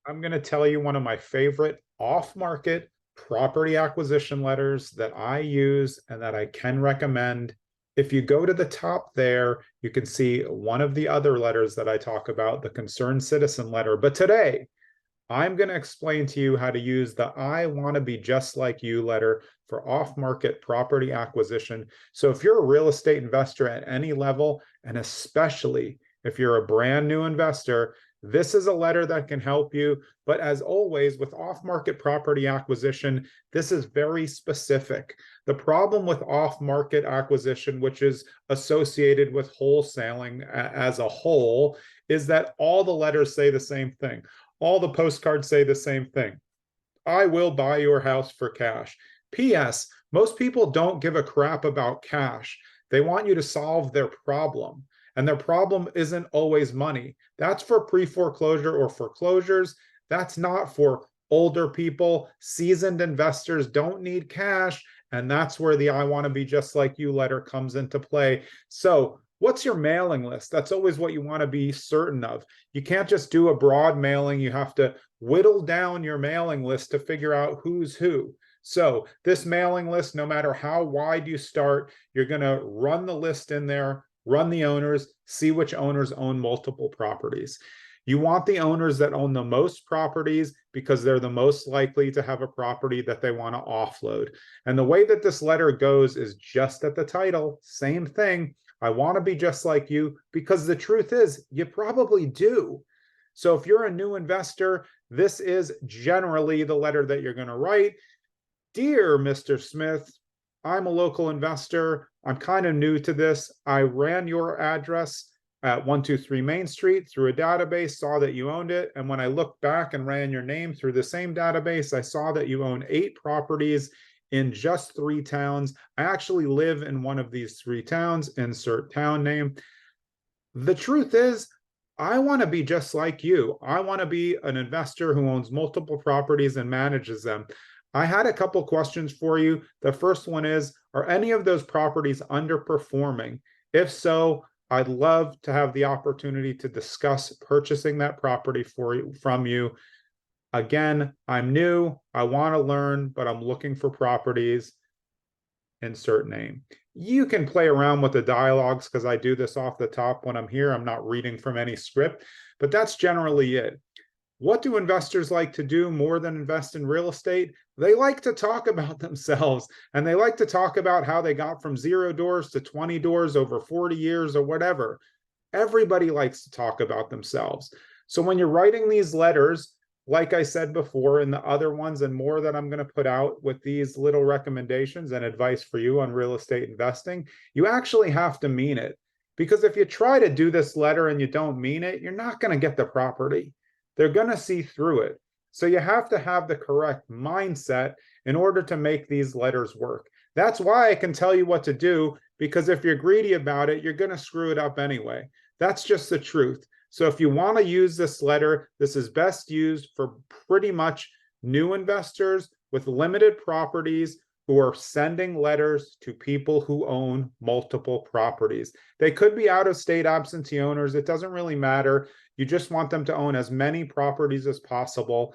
I'm going to tell you one of my favorite off-market property acquisition letters that I use and that I can recommend. If you go to the top there, you can see one of the other letters that I talk about, the Concerned Citizen letter. But today, I'm going to explain to you how to use the I want to be just like you letter for off-market property acquisition. So if you're a real estate investor at any level, and especially if you're a brand new investor, this is a letter that can help you. But as always, with off-market property acquisition, this is very specific. The problem with off-market acquisition, which is associated with wholesaling as a whole, is that all the letters say the same thing. All the postcards say the same thing. I will buy your house for cash. P.S. Most people don't give a crap about cash. They want you to solve their problem. And their problem isn't always money. That's for pre-foreclosure or foreclosures. That's not for older people. Seasoned investors don't need cash. And that's where the I want to be just like you letter comes into play. So what's your mailing list? That's always what you want to be certain of. You can't just do a broad mailing. You have to whittle down your mailing list to figure out who's who. So this mailing list, no matter how wide you start, you're going to run the list in there, run the owners, see which owners own multiple properties. You want the owners that own the most properties because they're the most likely to have a property that they want to offload. And the way that this letter goes is just at the title, same thing. I want to be just like you because the truth is you probably do. So if you're a new investor, this is generally the letter that you're going to write. Dear Mr. Smith, I'm a local investor. I'm kind of new to this. I ran your address at 123 Main Street through a database, saw that you owned it. And when I looked back and ran your name through the same database, I saw that you own 8 properties in just 3 towns. I actually live in one of these 3 towns, insert town name. The truth is, I want to be just like you. I want to be an investor who owns multiple properties and manages them. I had a couple questions for you. The first one is, are any of those properties underperforming? If so, I'd love to have the opportunity to discuss purchasing that property from you. Again, I'm new. I want to learn, but I'm looking for properties. Insert name. You can play around with the dialogues because I do this off the top when I'm here. I'm not reading from any script, but that's generally it. What do investors like to do more than invest in real estate? They like to talk about themselves, and they like to talk about how they got from 0 doors to 20 doors over 40 years or whatever. Everybody likes to talk about themselves. So when you're writing these letters, like I said before, and the other ones and more that I'm going to put out with these little recommendations and advice for you on real estate investing, you actually have to mean it. Because if you try to do this letter and you don't mean it, you're not going to get the property. They're going to see through it. So you have to have the correct mindset in order to make these letters work. That's why I can tell you what to do, because if you're greedy about it, you're going to screw it up anyway. That's just the truth. So if you want to use this letter, this is best used for pretty much new investors with limited properties who are sending letters to people who own multiple properties. They could be out-of-state absentee owners. It doesn't really matter. You just want them to own as many properties as possible.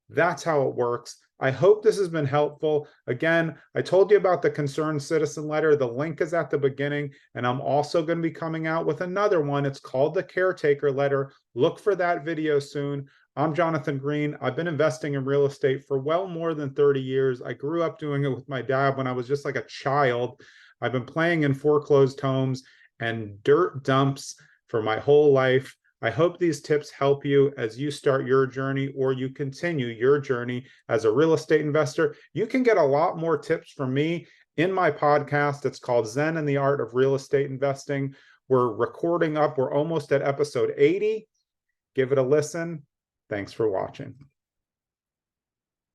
That's how it works. I hope this has been helpful. Again, I told you about the Concerned Citizen letter. The link is at the beginning, and I'm also going to be coming out with another one. It's called the Caretaker letter. Look for that video soon. I'm Jonathan Green. I've been investing in real estate for well more than 30 years. I grew up doing it with my dad when I was just like a child. I've been playing in foreclosed homes and dirt dumps for my whole life. I hope these tips help you as you start your journey or you continue your journey as a real estate investor. You can get a lot more tips from me in my podcast. It's called Zen and the Art of Real Estate Investing. We're recording up. We're almost at episode 80. Give it a listen. Thanks for watching.